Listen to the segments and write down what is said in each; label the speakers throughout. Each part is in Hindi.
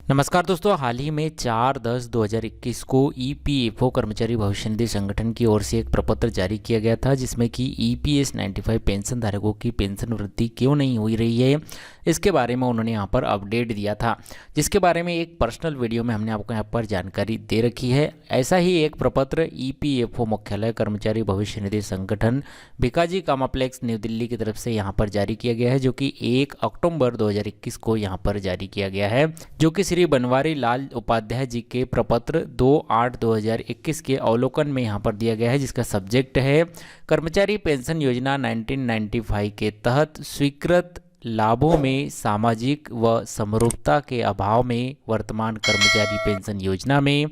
Speaker 1: नमस्कार दोस्तों, हाल ही में 4/10/2021 को ईपीएफओ कर्मचारी भविष्य निधि संगठन की ओर से एक प्रपत्र जारी किया गया था, जिसमें कि ईपीएस 95 पेंशन धारकों की पेंशन वृद्धि क्यों नहीं हो रही है, इसके बारे में उन्होंने यहाँ पर अपडेट दिया था, जिसके बारे में एक पर्सनल वीडियो में हमने आपको यहाँ पर जानकारी दे रखी है। ऐसा ही एक प्रपत्र ईपीएफओ मुख्यालय कर्मचारी भविष्य निधि संगठन भिकाजी कॉम्प्लेक्स न्यू दिल्ली की तरफ से यहाँ पर जारी किया गया है, जो कि 1 अक्टूबर 2021 को यहाँ पर जारी किया गया है, जो कि श्री बनवारी लाल उपाध्याय जी के प्रपत्र 2/8/2021 के अवलोकन में यहाँ पर दिया गया है, जिसका सब्जेक्ट है कर्मचारी पेंशन योजना 1995 के तहत स्वीकृत लाभों में सामाजिक व समरूपता के अभाव में वर्तमान कर्मचारी पेंशन योजना में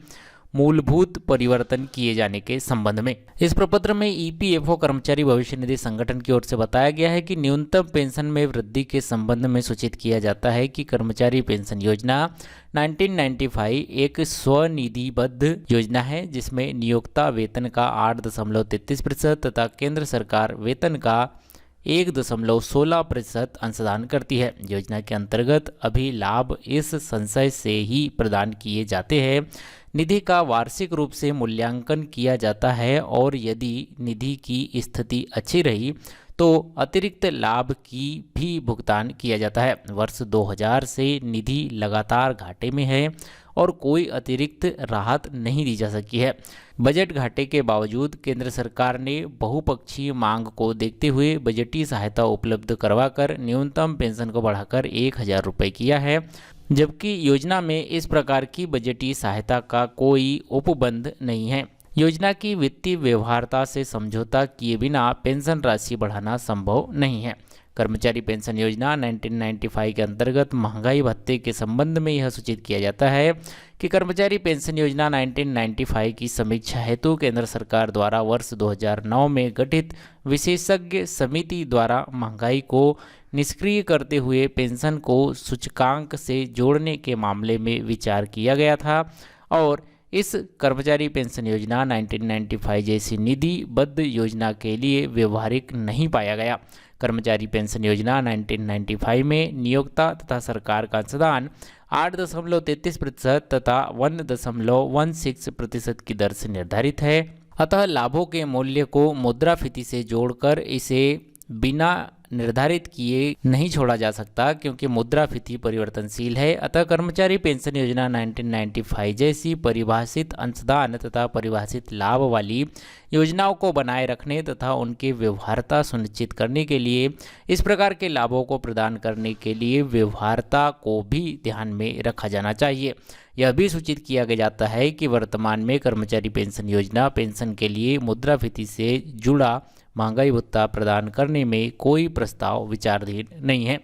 Speaker 1: मूलभूत परिवर्तन किए जाने के संबंध में। इस प्रपत्र में ईपीएफओ कर्मचारी भविष्य निधि संगठन की ओर से बताया गया है कि न्यूनतम पेंशन में वृद्धि के संबंध में सूचित किया जाता है कि कर्मचारी पेंशन योजना 1995 एक स्वनिधिबद्ध योजना है, जिसमें नियोक्ता वेतन का 8.33% तथा केंद्र सरकार वेतन का 1.16% अंशदान करती है। योजना के अंतर्गत अभी लाभ इस संशय से ही प्रदान किए जाते हैं। निधि का वार्षिक रूप से मूल्यांकन किया जाता है और यदि निधि की स्थिति अच्छी रही तो अतिरिक्त लाभ की भी भुगतान किया जाता है। वर्ष 2000 से निधि लगातार घाटे में है और कोई अतिरिक्त राहत नहीं दी जा सकी है। बजट घाटे के बावजूद केंद्र सरकार ने बहुपक्षीय मांग को देखते हुए बजटीय सहायता उपलब्ध करवाकर न्यूनतम पेंशन को बढ़ाकर 1000 रुपये किया है, जबकि योजना में इस प्रकार की बजटीय सहायता का कोई उपबंध नहीं है। योजना की वित्तीय व्यवहार्यता से समझौता किए बिना पेंशन राशि बढ़ाना संभव नहीं है। कर्मचारी पेंशन योजना 1995 के अंतर्गत महंगाई भत्ते के संबंध में यह सूचित किया जाता है कि कर्मचारी पेंशन योजना 1995 की समीक्षा हेतु केंद्र सरकार द्वारा वर्ष 2009 में गठित विशेषज्ञ समिति द्वारा महंगाई को निष्क्रिय करते हुए पेंशन को सूचकांक से जोड़ने के मामले में विचार किया गया था और इस कर्मचारी पेंशन योजना 1995 जैसी निधिबद्ध योजना के लिए व्यवहारिक नहीं पाया गया। कर्मचारी पेंशन योजना 1995 में नियोक्ता तथा सरकार का अंशदान 8.33% तथा 1.16% की दर से निर्धारित है। अतः लाभों के मूल्य को मुद्रास्फीति से जोड़कर इसे बिना निर्धारित किए नहीं छोड़ा जा सकता, क्योंकि मुद्रास्फीति परिवर्तनशील है। अतः कर्मचारी पेंशन योजना 1995 जैसी परिभाषित अंशदान तथा परिभाषित लाभ वाली योजनाओं को बनाए रखने तथा उनकी व्यवहार्यता सुनिश्चित करने के लिए इस प्रकार के लाभों को प्रदान करने के लिए व्यवहार्यता को भी ध्यान में रखा जाना चाहिए। यह भी सूचित किया गया जाता है कि वर्तमान में कर्मचारी पेंशन योजना पेंशन के लिए मुद्रास्फीति से जुड़ा महंगाई भत्ता प्रदान करने में कोई प्रस्ताव विचाराधीन नहीं है।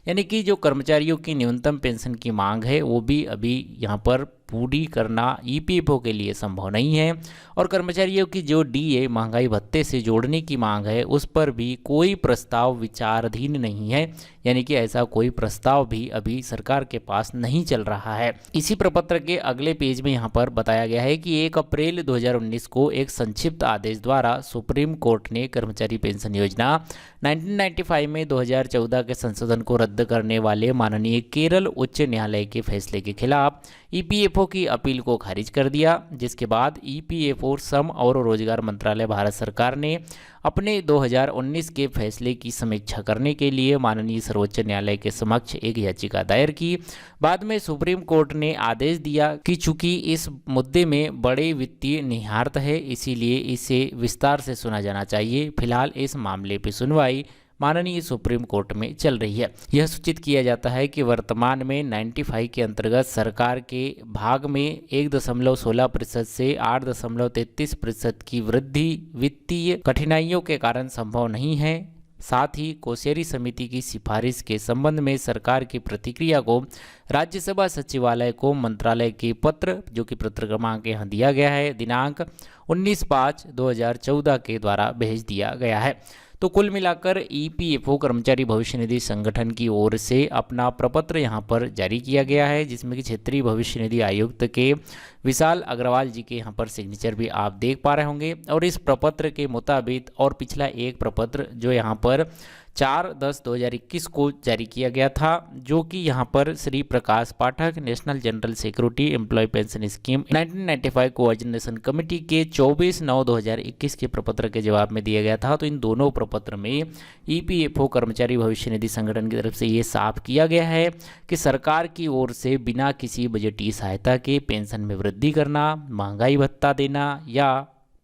Speaker 1: यानी कि जो कर्मचारियों की न्यूनतम पेंशन की मांग है वो भी अभी यहाँ पर पूरी करना ईपीएफओ के लिए संभव नहीं है, और कर्मचारियों की जो डीए महंगाई भत्ते से जोड़ने की मांग है उस पर भी कोई प्रस्ताव विचाराधीन नहीं है। यानी कि ऐसा कोई प्रस्ताव भी अभी सरकार के पास नहीं चल रहा है। इसी प्रपत्र के अगले पेज में यहाँ पर बताया गया है कि 1 अप्रैल 2019 को एक संक्षिप्त आदेश द्वारा सुप्रीम कोर्ट ने कर्मचारी पेंशन योजना 1995 में 2014 के संशोधन को रद्द करने वाले माननीय केरल उच्च न्यायालय के फैसले के खिलाफ ईपीएफओ की अपील को खारिज कर दिया, जिसके बाद ईपीएफओ श्रम और रोजगार मंत्रालय भारत सरकार ने अपने 2019 के फैसले की समीक्षा करने के लिए माननीय सर्वोच्च न्यायालय के समक्ष एक याचिका दायर की। बाद में सुप्रीम कोर्ट ने आदेश दिया कि चूंकि इस मुद्दे में बड़े वित्तीय निहितार्थ है, इसीलिए इसे विस्तार से सुना जाना चाहिए। फिलहाल इस मामले पर सुनवाई माननीय सुप्रीम कोर्ट में चल रही है। यह सूचित किया जाता है कि वर्तमान में 95 के अंतर्गत सरकार के भाग में 1.16% से 8.33% की वृद्धि वित्तीय कठिनाइयों के कारण संभव नहीं है। साथ ही कोश्यारी समिति की सिफारिश के संबंध में सरकार की प्रतिक्रिया को राज्यसभा सचिवालय को मंत्रालय के पत्र, जो कि पत्र क्रमांक यहाँ दिया गया है, दिनांक 19/5/2014 के द्वारा भेज दिया गया है। तो कुल मिलाकर ईपीएफओ कर्मचारी भविष्य निधि संगठन की ओर से अपना प्रपत्र यहां पर जारी किया गया है, जिसमें कि क्षेत्रीय भविष्य निधि आयुक्त के विशाल अग्रवाल जी के यहां पर सिग्नेचर भी आप देख पा रहे होंगे। और इस प्रपत्र के मुताबिक और पिछला एक प्रपत्र जो यहां पर 4/10/2021 को जारी किया गया था, जो कि यहाँ पर Shri Prakash Pathak national general security employ pension scheme 1995 coordination committee के 24/9/2021 के प्रपत्र के जवाब में दिया गया था। तो इन दोनों प्रपत्र में ईपीएफओ कर्मचारी भविष्य निधि संगठन की तरफ से ये साफ किया गया है कि सरकार की ओर से बिना किसी बजटीय सहायता के पेंशन में वृद्धि करना, महंगाई भत्ता देना या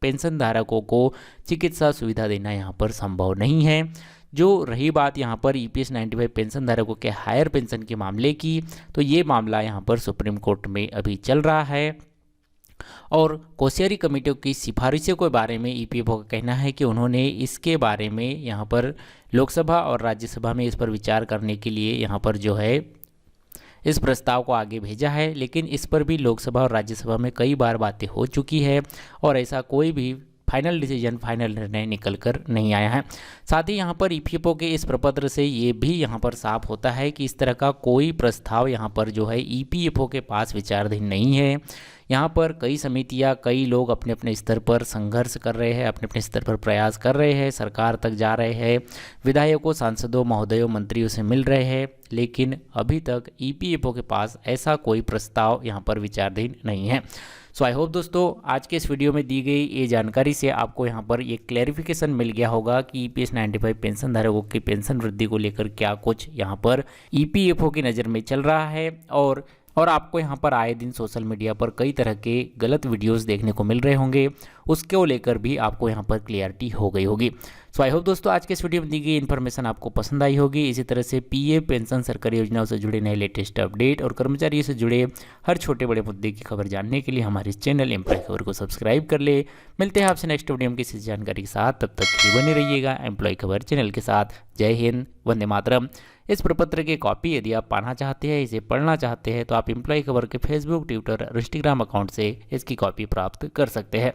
Speaker 1: पेंशन धारकों को चिकित्सा सुविधा देना यहाँ पर संभव नहीं है। जो रही बात यहाँ पर ईपीएस 95 पेंशन धारकों के हायर पेंशन के मामले की, तो ये मामला यहाँ पर सुप्रीम कोर्ट में अभी चल रहा है और कोश्यारी कमेटियों की सिफारिशों के बारे में ईपीएफओ का कहना है कि उन्होंने इसके बारे में यहाँ पर लोकसभा और राज्यसभा में इस पर विचार करने के लिए यहाँ पर जो है इस प्रस्ताव को आगे भेजा है, लेकिन इस पर भी लोकसभा और राज्यसभा में कई बार बातें हो चुकी है और ऐसा कोई भी फाइनल डिसीजन, फाइनल निर्णय निकल कर नहीं आया है। साथ ही यहाँ पर ईपीएफओ के इस प्रपत्र से ये भी यहाँ पर साफ होता है कि इस तरह का कोई प्रस्ताव यहाँ पर जो है ईपीएफओ के पास विचाराधीन नहीं है। यहाँ पर कई समितियाँ, कई लोग अपने अपने स्तर पर संघर्ष कर रहे हैं, अपने अपने स्तर पर प्रयास कर रहे हैं, सरकार तक जा रहे हैं, विधायकों, सांसदों, महोदयों, मंत्रियों से मिल रहे हैं, लेकिन अभी तक ईपीएफओ के पास ऐसा कोई प्रस्ताव यहाँ पर विचाराधीन नहीं है। सो आई होप दोस्तों आज के इस वीडियो में दी गई ये जानकारी से आपको यहाँ पर ये क्लैरिफिकेशन मिल गया होगा कि ईपीएस 95 पेंशन धारकों की पेंशन वृद्धि को लेकर क्या कुछ यहाँ पर ईपीएफओ की नज़र में चल रहा है और आपको यहाँ पर आए दिन सोशल मीडिया पर कई तरह के गलत वीडियोस देखने को मिल रहे होंगे, उसको लेकर भी आपको यहाँ पर क्लियरिटी हो गई होगी। सो आई होप दोस्तों आज के इस वीडियो में दी गई इन्फॉर्मेशन आपको पसंद आई होगी। इसी तरह से पीएफ पेंशन सरकारी योजनाओं से जुड़े नए लेटेस्ट अपडेट और कर्मचारियों से जुड़े हर छोटे बड़े मुद्दे की खबर जानने के लिए हमारे इस चैनल एम्प्लॉय खबर को सब्सक्राइब कर ले। मिलते हैं आपसे नेक्स्ट वीडियो में किसी जानकारी के साथ, तब तक बने रहिएगा एम्प्लॉय खबर चैनल के साथ। जय हिंद, वंदे मातरम। इस प्रपत्र की कॉपी यदि आप पाना चाहते हैं, इसे पढ़ना चाहते हैं, तो आप एम्प्लॉय खबर के फेसबुक, ट्विटर और इंस्टाग्राम अकाउंट से इसकी कॉपी प्राप्त कर सकते हैं।